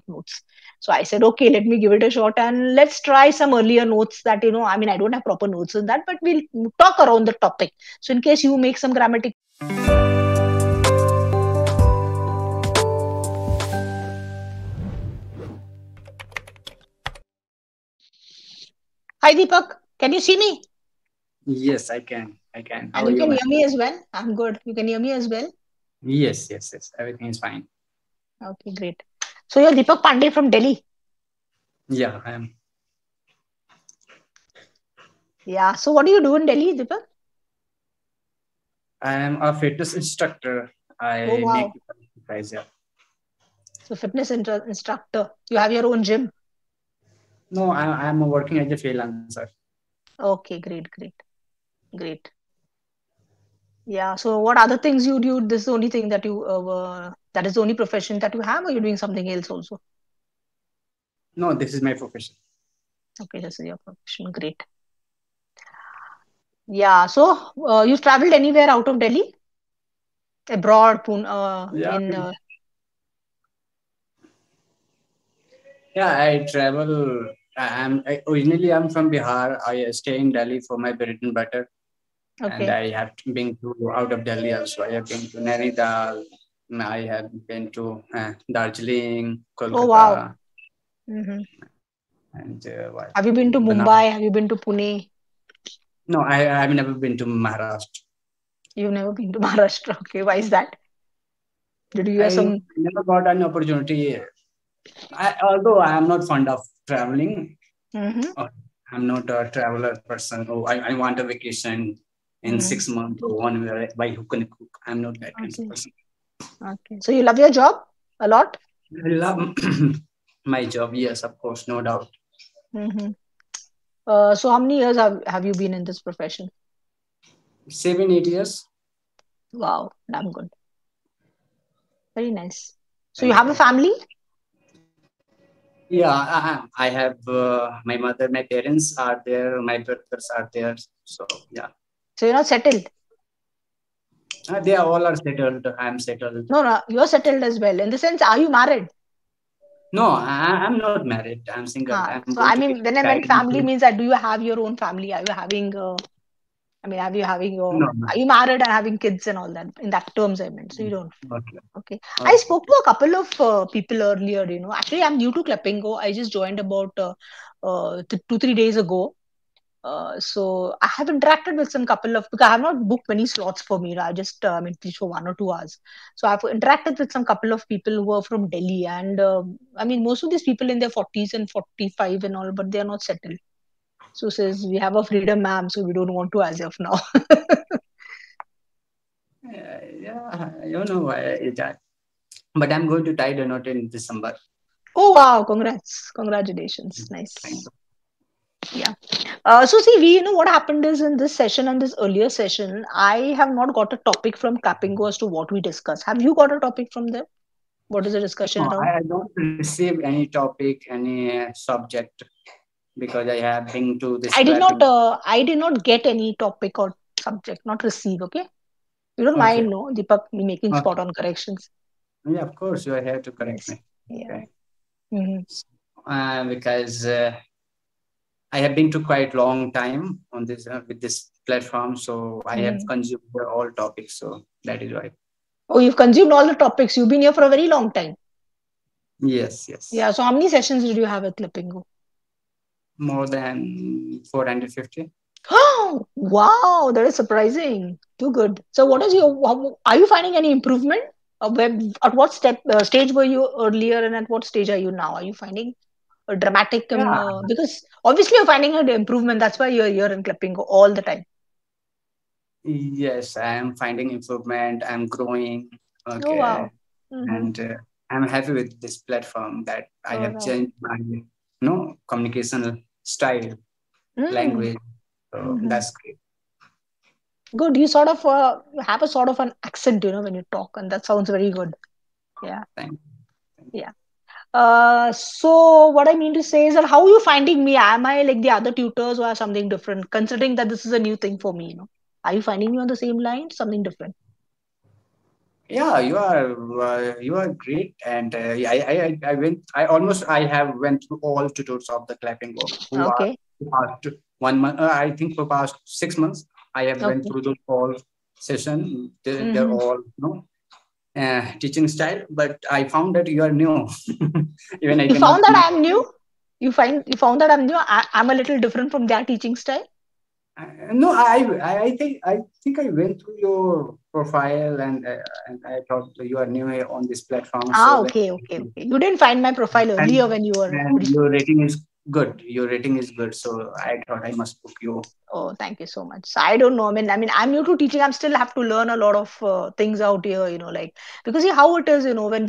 notes. So I said, okay, let me give it a shot and let's try some earlier notes that, I mean, I don't have proper notes in that, but we'll talk around the topic. So in case you make some grammatical. Hi, Deepak. Can you see me? Yes, I can. I can. How And are you you, can hear man? me as well? I'm good. You can hear me as well? Yes, yes, yes. Everything is fine. Okay, great. So you're Deepak Pandey from Delhi. Yeah, I am. Yeah. So what do you do in Delhi, Deepak? I am a fitness instructor. Oh, I make wow. people exercise. Yeah. So instructor. You have your own gym. No, I'm working as a freelancer. Okay, great, great, great. Yeah. So what other things you do? This is the only thing that that is the only profession that you have, or you're doing something else also? No, this is my profession. Okay, this is your profession. Great. Yeah. So you've traveled anywhere out of Delhi? Abroad, Yeah, in yeah. I travel. Originally I'm from Bihar. I stay in Delhi for my bread and butter, and okay. I have been to out of Delhi also. I have been to Nainital. I have been to Darjeeling, Oh, wow. Kolkata, Hmm. and what? Have you been to Banana. Mumbai? Have you been to Pune? No, I've never been to Maharashtra. You've never been to Maharashtra. Okay, why is that? Did you hear I some? never got an opportunity. Although I am not fond of traveling, Hmm. uh, I'm not a traveler person. Oh, I want a vacation in Hmm. 6 months or 1 year by hook and crook. I'm not that kind of Okay. person. Okay. So you love your job a lot? I love my job. Yes, of course, no doubt. Hmm. So how many years have you been in this profession? 7, 8 years. Wow, damn good. Very nice. So you Thank have a you. family? Yeah, I have my mother, my parents are there, my brothers are there. So yeah, So you're not settled? they are all are settled. I'm settled. No, no, you're settled as well. In the sense, are you married? No, I'm not married. I'm single. I'm going So to I get mean, when I married meant in family means that do you have your own family? Are you having I mean, have you having No, your no. are you married and having kids and all that? In that terms, I meant. So you don't. Okay. Okay. I Okay. spoke to a couple of people earlier. Actually, I'm new to Clapingo. I just joined about 2 3 days ago. So I have interacted with some couple of because I have not booked many slots for me. I just I mean teach for 1 or 2 hours. So I've interacted with some couple of people who are from Delhi, and I mean most of these people in their 40s and 45 and all, but they are not settled. So says we have a freedom, ma'am, so we don't want to as of now. Yeah, I don't know why that, but I'm going to tie the knot in December. Oh wow! Congrats, congratulations, Thank nice. you. Yeah. So see, what happened is in this session and this earlier session, I have not got a topic from Capingo as to what we discuss. Have you got a topic from them? What is the discussion No, around? I don't receive any topic, any subject because I have been to this clapping. I did not get any topic or subject, not receive. Okay, you don't Okay. mind, no, Deepak, me making Okay. spot on corrections. Yeah, of course you are here to correct Yes. me. Yeah. Okay. Hmm. Because I have been to quite long time on this with this platform, so I have Hmm. consumed all topics. So that is why. Oh, you've consumed all the topics. You've been here for a very long time. Yes, yes. Yeah. So how many sessions did you have at Clippingo? More than 450. Oh, wow, that is surprising. Too good. So, what is are you finding any improvement? At what stage were you earlier, and at what stage are you now? Are you finding a dramatic, Yeah. because obviously you're finding an improvement. That's why you're here in Clipping all the time. Yes, I am finding improvement. I'm growing. Oh, Okay, wow. Mm-hmm. and I'm happy with this platform that I Oh, have wow. changed my communication style, Mm. language. So Mm-hmm. that's great. Good. You sort of have a sort of an accent, when you talk, and that sounds very good. Yeah. Thank Yeah. So what I mean to say is that how are you finding me? Am I like the other tutors or something different? Considering that this is a new thing for me, Are you finding me on the same line? Something different. Yeah, you are great, and I went. I have went through all tutors of the Clapingo who are Okay. past 1 month. I think for past 6 months, I have went Okay. through those all session. They're Hmm. all teaching style, but I found that you are new. Even I You cannot found that teach. I'm new. You found that I'm new. I'm a little different from their teaching style. No, I think I went through your profile, and I thought you are new here on this platform. So Ah, let okay, okay, okay. You didn't find my profile and earlier when you were. your rating is good. Your rating is good. So I thought I must book you. Oh, thank you so much. So I don't know. I mean, I'm new to teaching. I'm still have to learn a lot of things out here. Like because see how it is. When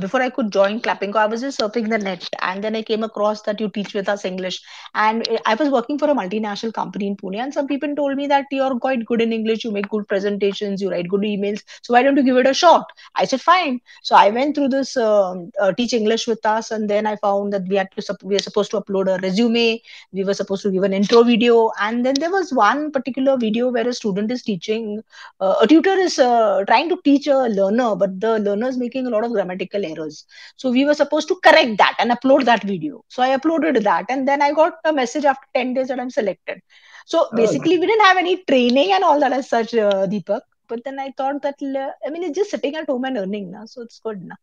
before I could join Clapping, I was just surfing the net, and then I came across that you teach with us English, and I was working for a multinational company in Pune, and some people told me that you're quite good in English. You make good presentations. You write good emails. So why don't you give it a shot? I said fine. So I went through this teach English with us, and then I found that we are supposed to upload a resume. We were supposed to give an intro video, and then there was one particular video where a student is teaching, a tutor is trying to teach a learner, but the learner is making a lot of grammatical errors. So we were supposed to correct that and upload that video. So I uploaded that, and then I got a message after 10 days that I'm selected. So Oh, basically we didn't have any training and all that as such, Deepak. But then I thought that it's just sitting at home and earning now, so it's good now.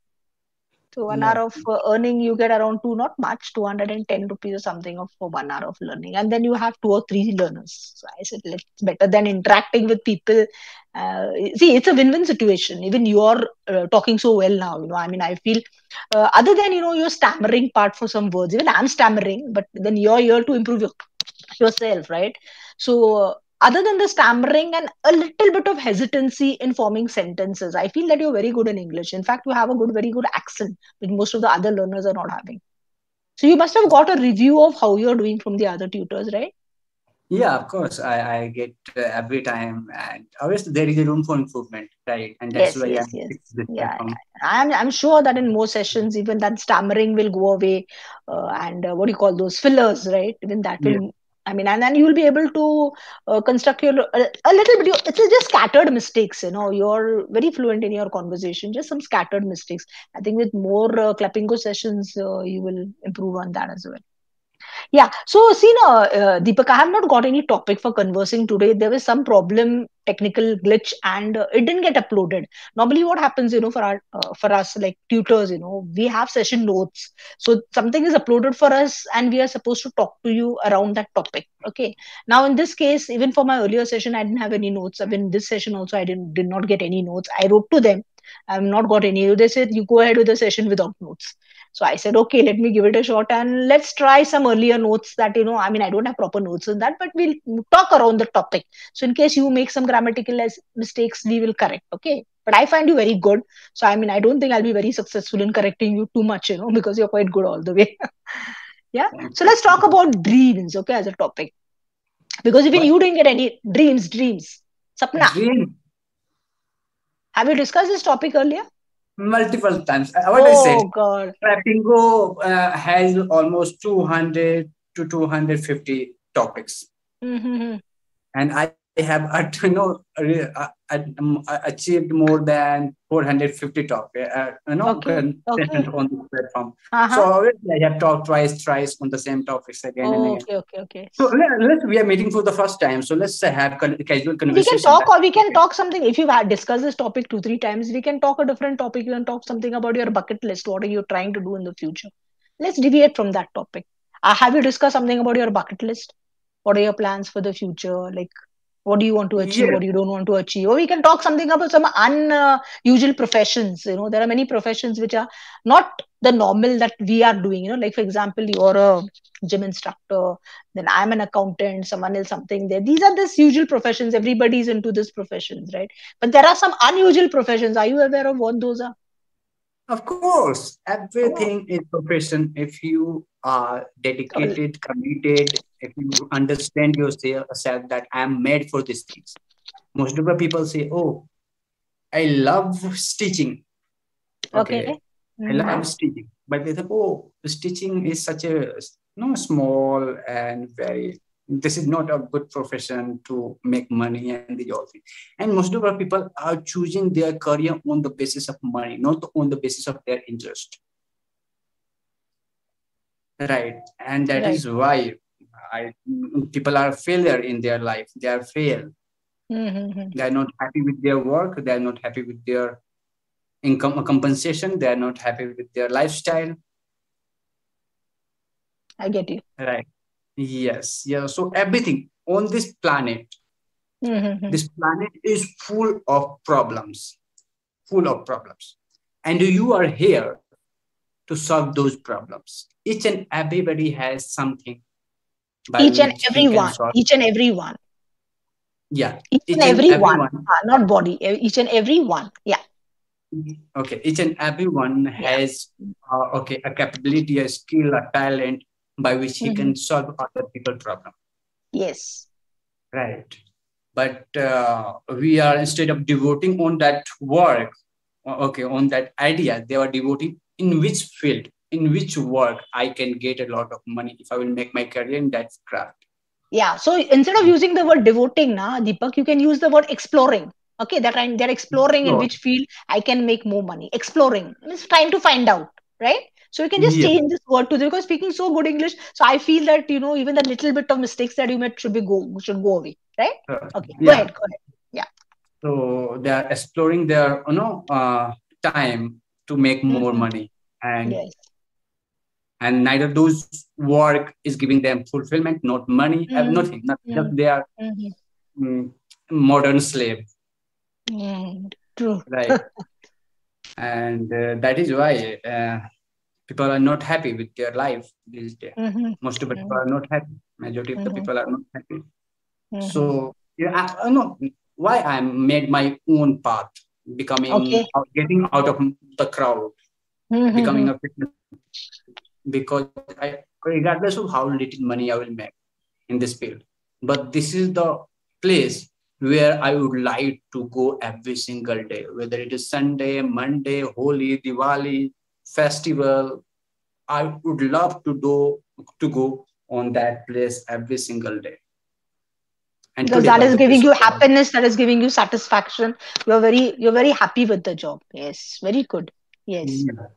So 1 hour yeah. of earning, you get around two, not much, 210 rupees or something of for 1 hour of learning. And then you have two or three learners. So I said, it's better than interacting with people. See, it's a win-win situation. Even you're talking so well now, I feel other than, your stammering part for some words, even I'm stammering, but then you're here to improve yourself, right? So, other than the stammering and a little bit of hesitancy in forming sentences, I feel that you're very good in English. In fact, you have a very good accent, which most of the other learners are not having. So, you must have got a review of how you're doing from the other tutors, right? Yeah, of course. I get every time, and obviously there is a room for improvement, right? And that's Yes, why yes, I'm yes. picking this Yeah, platform. I'm sure that in more sessions, even that stammering will go away, and what do you call those fillers, right? Even that Yeah. will. And then you will be able to construct your a little bit. It's just scattered mistakes. You're very fluent in your conversation. Just some scattered mistakes. I think with more Clappingo sessions, you will improve on that as well. Yeah. So, see now, Deepak, I have not got any topic for conversing today. There was some problem, technical glitch, and it didn't get uploaded. Normally, what happens, for us like tutors, we have session notes. So something is uploaded for us, and we are supposed to talk to you around that topic. Okay. Now, in this case, even for my earlier session, I didn't have any notes. I mean, this session also, I did not get any notes. I wrote to them. I've not got any. They said you go ahead with the session without notes. So I said, okay, let me give it a shot and let's try some earlier notes that, I don't have proper notes on that, but we'll talk around the topic. So in case you make some grammatical mistakes, we will correct. Okay. But I find you very good. So, I don't think I'll be very successful in correcting you too much, because you're quite good all the way. Yeah. Thank So you. let's talk about dreams, okay, as a topic. Because even What you didn't get any dreams. Sapna, dream? have you discussed this topic earlier? Multiple times. What I said, Oh, God. Clapingo has almost 200 to 250 topics, Mm-hmm. and I have achieved more than 450 topic Okay. content Okay. on this platform. So Uh-huh. obviously I have talked twice, thrice on the same topics again and again. Okay, okay, okay. So we are meeting for the first time. So let's have casual We can conversation. talk, That or we can okay. talk something. If you've had discussed this topic two, three times, we can talk a different topic. You can talk something about your bucket list. What are you trying to do in the future? Let's deviate from that topic. Have you discussed something about your bucket list? What are your plans for the future? Like, what do you want to achieve? Yes, What you don't want to achieve? Or we can talk something about some unusual professions. There are many professions which are not the normal that we are doing. Like for example, you're a gym instructor, then I'm an accountant, someone else something there. These are this usual professions. Everybody's into these professions, right? But there are some unusual professions. Are you aware of what those are? of course. Oh, Everything is profession. If you are oh, dedicated, committed, if you understand yourself that I am made for these things. Most of the people say, "Oh, I love stitching." okay. Okay, I Mm-hmm. love stitching, but they say, "Oh, stitching is such a small and very this is not a good profession to make money and the all things. And most of our people are choosing their career on the basis of money, not on the basis of their interest. Right. And that Right. is why I, people are failure in their life. They are fail. Mm-hmm. They are not happy with their work. They are not happy with their income compensation. They are not happy with their lifestyle. I get you. Right. Yes. Yeah. So everything on Mm-hmm. this planet is full of problems, full of problems. And you are here to solve those problems. Each and everybody has something by Each and which he every can one. solve. Each and every one. Yeah. Each and Each and every one. everyone. Not body. Each and every one. Yeah. Okay. Each and everyone Yeah. has okay, a capability, a skill, a talent by which he Mm-hmm. can solve other people problem. Yes. Right. But we are, instead of devoting on that work, okay, on that idea, they are devoting in which field, in which work I can get a lot of money if I will make my career in that craft. Yeah. So instead of using the word devoting, na, Deepak, you can use the word exploring. Okay, they're exploring in So, which field I can make more money. Exploring means trying to find out, right? So you can just yeah, change this word to because speaking so good English. So I feel that even the little bit of mistakes that you made should go away, right? Okay, go yeah. ahead, go ahead. Yeah. So they are exploring their, time to make more Mhm. money, and Yes. neither those work is giving them fulfillment, not money, have Mm, nothing, nothing. Just mm, they are mhm, mm, modern slave, true. right? And that is why people are not happy with their life these days. Mhm, Most of the people mhm, are not happy. Majority of the mhm, people are not happy. mhm. So yeah, I know why I made my own path, becoming Okay. getting out of the crowd, becoming a Mhm. fitness, because I, regardless of how little money I will make in this field, but this is the place where I would like to go every single day, whether it is Sunday, Monday, Holi, Diwali, festival. I would love to go on that place every single day. And Because today, that by is the giving grace you of God, happiness, that is giving you satisfaction. You're very happy with the job. Yes, very good. Yes. yeah,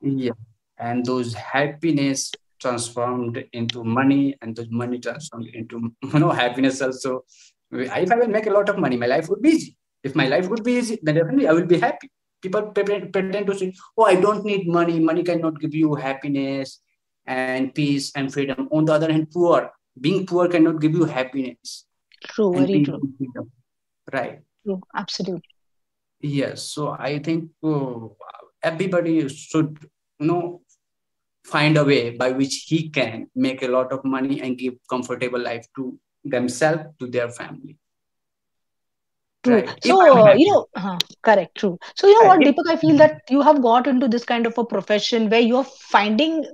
yeah, and those happiness transformed into money, and those money transformed into happiness also. If I will make a lot of money, my life would be easy. If my life would be easy, then definitely I will be happy. People pretend to say, "Oh, I don't need money. Money cannot give you happiness and peace and freedom." On the other hand, being poor cannot give you happiness True, and very peace true. and freedom. Right. True, absolutely. Yes. So I think everybody should, you know, find a way by which he can make a lot of money and give comfortable life to themselves, to their family. True. Right. If I'm So, happy. correct, true. So, you know Right. what, Deepak, I feel that you have got into this kind of a profession where you're finding,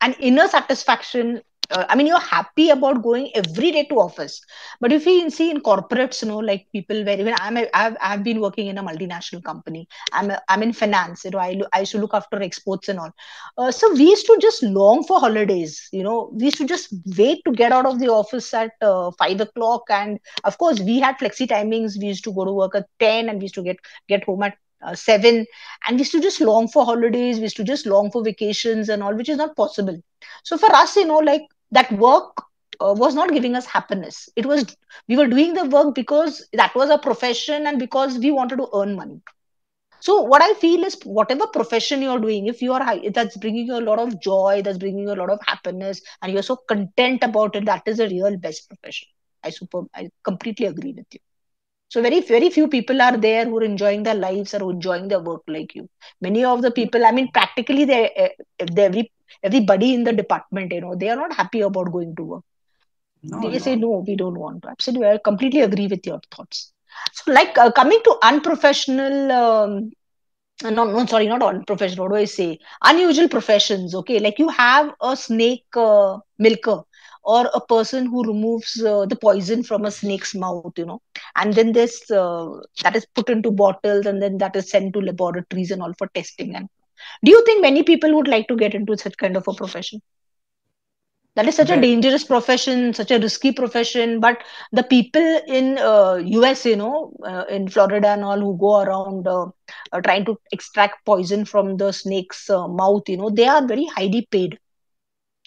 an inner satisfaction. I mean, you're happy about going every day to office. But if you see in corporates, like people where even I've been working in a multinational company. I'm in finance. I used to look after exports and all. So we used to just long for holidays. We used to just wait to get out of the office at 5 o'clock, and of course we had flexi timings. We used to go to work at 10 and we used to get home at 7, and we used to just long for holidays. We used to just long for vacations and all, which is not possible. So for us, like that work was not giving us happiness. It was We were doing the work because that was a profession and because we wanted to earn money. So what I feel is whatever profession you're doing, if you are that's bringing you a lot of joy, that's bringing you a lot of happiness, and you're so content about it, that is a real best profession. I completely agree with you. So very, very few people are there who are enjoying their lives or enjoying their work like you. Many of the people, I mean, practically they everybody in the department, they are not happy about going to work. No, They say no. no, we don't want to. Absolutely, I completely agree with your thoughts. So, like coming to unprofessional. No, no, sorry, not unprofessional. What do I say? Unusual professions. Okay, like you have a snake milker or a person who removes the poison from a snake's mouth, and then this that is put into bottles and then that is sent to laboratories and all for testing. And do you think many people would like to get into such kind of a profession? That is such a Well, dangerous profession, such a risky profession. But the people in US, in Florida and all, who go around trying to extract poison from the snake's mouth, they are very highly paid.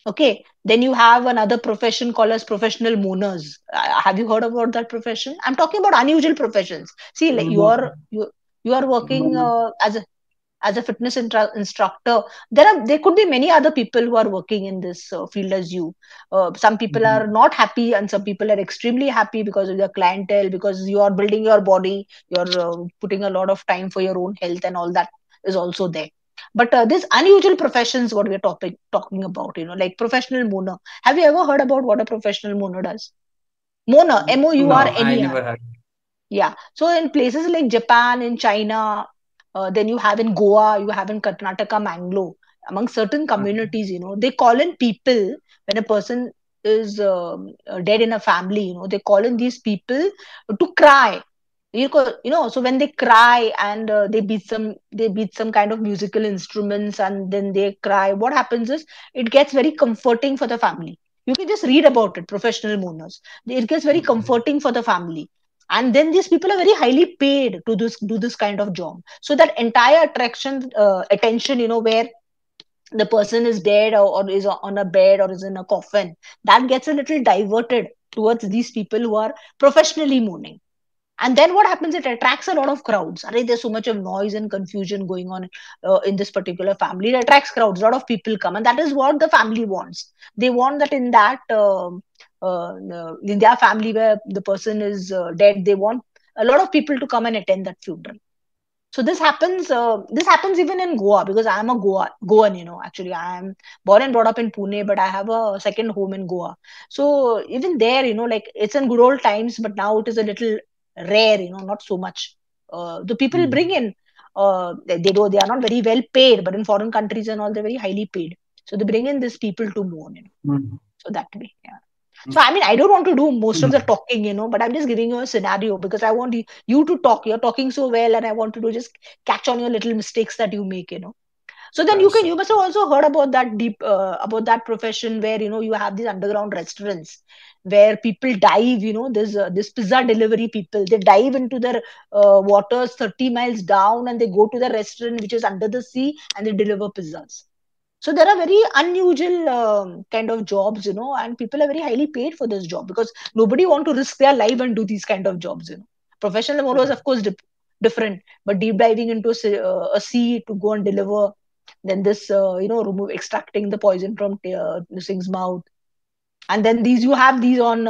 Okay, then you have another profession called as professional mourners. Have you heard about that profession? I'm talking about unusual professions. See, like mo- you are working mo- as a fitness instructor. There could be many other people who are working in this field as you. Some people are not happy, and some people are extremely happy because of their clientele, because you are building your body, you're putting a lot of time for your own health, and all that is also there. But this unusual professions, what we're talking about, like professional mourner. Have you ever heard about what a professional mourner does? Mourner, no, I Mourner. never heard. Yeah. So in places like Japan, in China, then you have in Goa, you have in Karnataka, Mangalore, among certain communities, they call in people when a person is dead in a family, they call in these people to cry. So when they cry and they beat some kind of musical instruments and then they cry, what happens is it gets very comforting for the family. You can just read about it, professional mourners. It gets very Okay. comforting for the family, and then these people are very highly paid to do this kind of job, so that entire attention, where the person is dead, or is on a bed or is in a coffin, that gets a little diverted towards these people who are professionally mourning. And then what happens, it attracts a lot of crowds. Array, there's so much of noise and confusion going on in this particular family. It attracts crowds, a lot of people come, and that is what the family wants. They want that in that in their family where the person is dead, they want a lot of people to come and attend that funeral. So this happens even in Goa, because I am a Goan. Actually, I am born and brought up in Pune, but I have a second home in Goa. So even there, like, it's in good old times, but now it is a little rare, not so much. The people Mm. bring in, they are not very well paid, but in foreign countries and all, they're very highly paid. So they bring in these people to mourn. Mm. So that way, yeah. So, I mean, I don't want to do most of the Mm. talking, but I'm just giving you a scenario because I want you to talk. You're talking so well, and I want to do just catch on your little mistakes that you make. So then Sure, sure. you must have also heard about that about that profession where, you have these underground restaurants where people dive, this pizza delivery people, they dive into their waters 30 miles down, and they go to the restaurant which is under the sea, and they deliver pizzas. So there are very unusual kind of jobs, and people are very highly paid for this job because nobody want to risk their life and do these kind of jobs. Professional moros, of course, different, but deep diving into a sea to go and deliver, then this, extracting the poison from this thing's mouth, and then these you have these on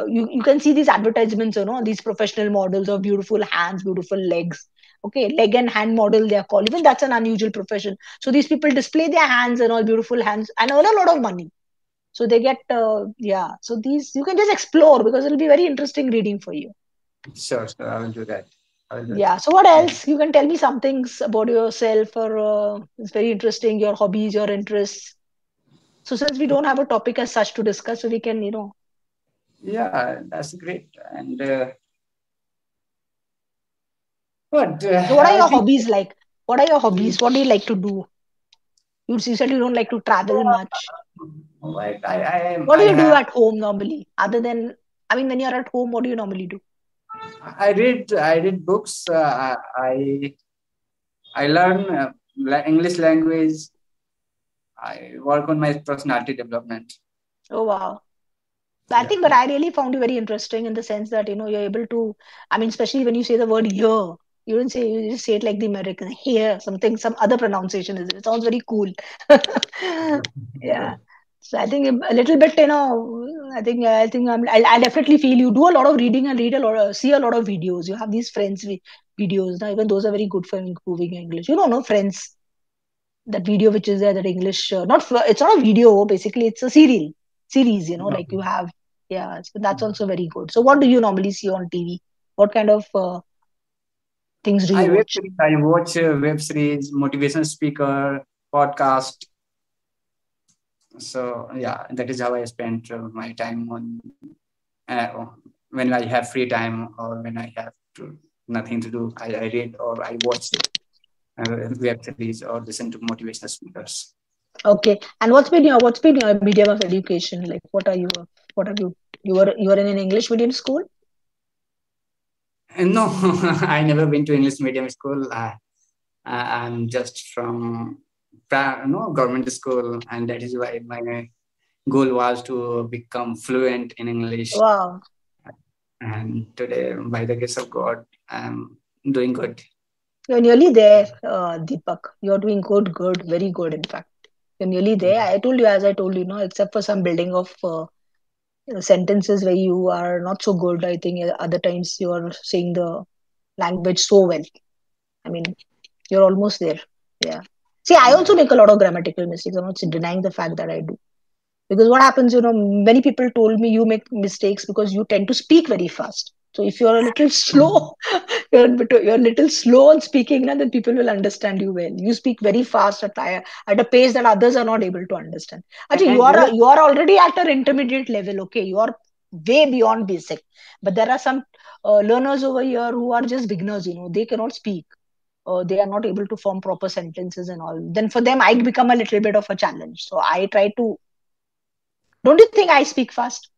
you can see these advertisements, these professional models of beautiful hands, beautiful legs. Okay, leg and hand model, they are called. Even that's an unusual profession. So these people display their hands and all, beautiful hands, and earn a lot of money. So they get yeah, so these you can just explore because it'll be very interesting reading for you. Sure, sure. I will do that. I will do that. Yeah, so what Yeah. else, you can tell me some things about yourself, or it's very interesting, your hobbies, your interests. So since we don't have a topic as such to discuss, so we can, Yeah, that's great. And but so what are I your think hobbies like? What are your mm, hobbies? What do you like to do? You said you don't like to travel much. like What I do you do have at home normally? Other than, I mean, when you're at home, what do you normally do? I read books. I learn English language. I work on my personality development. Oh, wow. I Yeah. think, but I really found you very interesting in the sense that, you're able to, I mean, especially when you say the word here, you just say it like the American here, something, some other pronunciation is it. It sounds very cool. Yeah. So I think a little bit, I think I definitely feel you do a lot of reading and read a lot of, see a lot of videos. You have these friends videos. Now, even those are very good for improving English. You don't know, friends, that video which is there, that English, it's not a video, basically, it's a series, like you have, yeah, so that's also very good. So, what do you normally see on TV? What kind of things do you watch? I watch web series, motivational speaker, podcast. So yeah, that is how I spend my time on uh, when I have free time or when I have nothing to do. I read or I watch web series or listen to motivational speakers. Okay. And what's been your medium of education? Like, what are you? You were in an English medium school? And no, I never been to English medium school. I'm just from no government school, and that is why my goal was to become fluent in English. Wow. And today, by the grace of God, I'm doing good. You're nearly there, Deepak. You're doing good, good, very good, in fact. You're nearly there. I told you, as I told you, no, except for some building of sentences where you are not so good. I think other times you are saying the language so well. I mean, you're almost there. Yeah. See, I also That, make a lot of grammatical mistakes. I'm not denying the fact that I do. Because what happens, many people told me you make mistakes because you tend to speak very fast. So if you're a little slow, you're a little slow on speaking, then people will understand you well. You speak very fast at a pace that others are not able to understand. Actually, and you know, you are already at an intermediate level. Okay, you are way beyond basic. But there are some learners over here who are just beginners. They cannot speak. They are not able to form proper sentences and all. Then for them, I become a little bit of a challenge. So I try to. Don't you think I speak fast?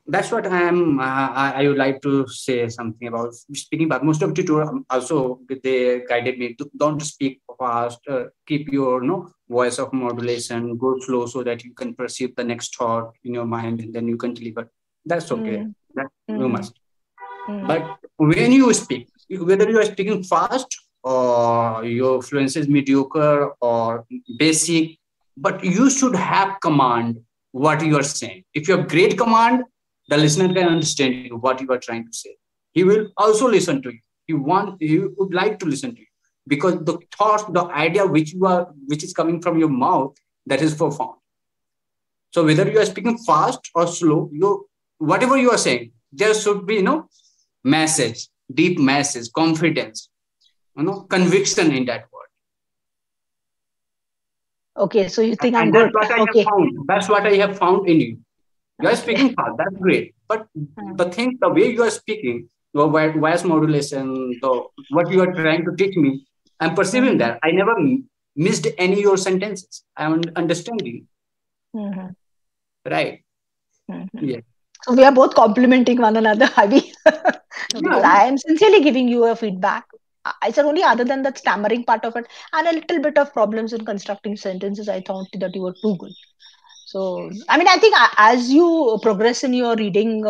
that's what I would like to say something about speaking. But most of the tutor also they guided me to don't speak fast. Keep your voice of modulation, go slow so that you can perceive the next thought in your mind, and then you can deliver. That's okay. Mm, That you mm, must. mm. But when you speak, whether you are speaking fast or your fluency is mediocre or basic, but you should have command what you are saying. If you have great command, the listener can understand you what you are trying to say. He will also listen to you. He would like to listen to you because the thought, the idea which is coming from your mouth, that is profound. So whether you are speaking fast or slow, you whatever you are saying, there should be message, deep message, confidence, conviction in that word. Okay, so you think I'm And that's good. what I have Okay. found. That's what I have found in you. You are Okay. speaking fast, that's great. But Mm, the way you are speaking, your voice modulation, what you are trying to teach me, I'm perceiving mhm, that. I never missed any of your sentences. I'm understanding, mhm, right? mhm. Yeah. So we are both complimenting one another, Abhi. No, because Yeah. I am sincerely giving you a feedback. I said only other than that stammering part of it and a little bit of problems in constructing sentences, I thought that you were too good. So, I mean, I think as you progress in your reading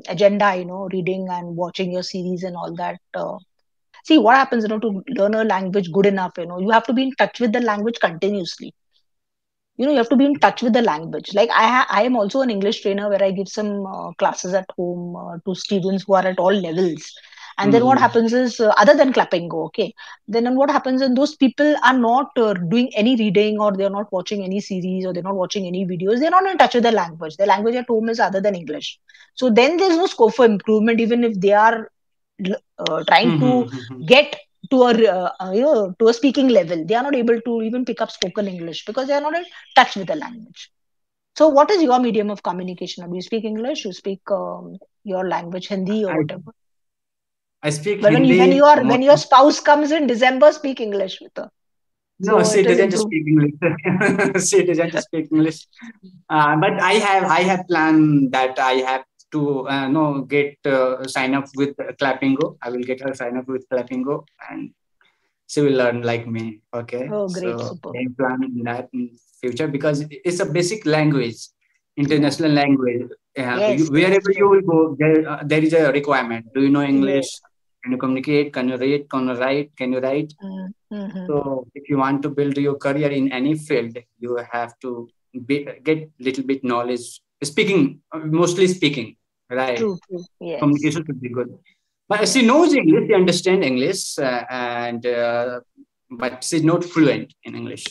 agenda, reading and watching your series and all that, see what happens, to learn a language good enough, you have to be in touch with the language continuously. You have to be in touch with the language. Like I am also an English trainer where I give some classes at home to students who are at all levels. And then what Mhm. happens is, other than Clapingo, okay, then what happens, and those people are not doing any reading, or they're not watching any series, or they're not watching any videos. They're not in touch with the language. The language at home is other than English. So then there's no scope for improvement, even if they are trying to Mhm, mhm. get to a speaking level. They are not able to even pick up spoken English because they are not in touch with the language. So what is your medium of communication? Do you speak English? You speak your language, Hindi or I whatever? I speak But Hindi when most. your spouse comes in December, speak English with her. No, So she it will doesn't improve. speak English. She doesn't speak English. But I have planned that I have to no get sign up with Clapingo. I will get her sign up with Clapingo, and she will learn like me. Okay, Oh, great, so super. I plan in that in future because it's a basic language, Yeah. international language. Yes, yes, Wherever you true. will go, there is a requirement. Do you know Yeah. English? Can you communicate? Can you read? Can you write? Can you write? Mm-hmm. So if you want to build your career in any field, you have to get little bit knowledge. Speaking, mostly speaking, right? True, true. Yes. Communication should be good. But she Yes. knows English, she understands English, and but she's not fluent in English.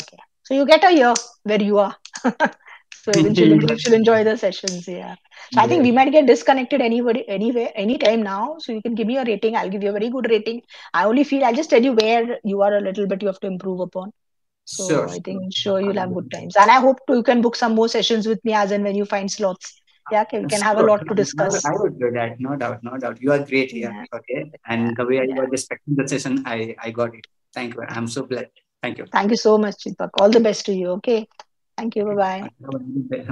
Okay. So you get a year where you are. So eventually she'll enjoy the sessions. Yeah. So I think Yes, we might get disconnected anybody anywhere anytime now. So you can give me a rating. I'll give you a very good rating. I only feel I'll just tell you where you are a little bit you have to improve upon. sure, So I sure. think sure you'll have good times. And I hope you can book some more sessions with me as and when you find slots. Yeah, okay, we can have a Sure, lot sure. to discuss. I would do that. No doubt, no doubt. You are great here. Yeah. Okay. Yeah. And the way you Yeah. are respecting the session, I got it. Thank you. I'm so glad. Thank you. Thank you so much, Deepak. All the best to you. Okay. Thank you. Bye bye. Have a nice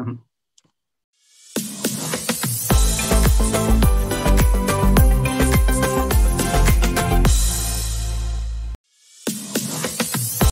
day.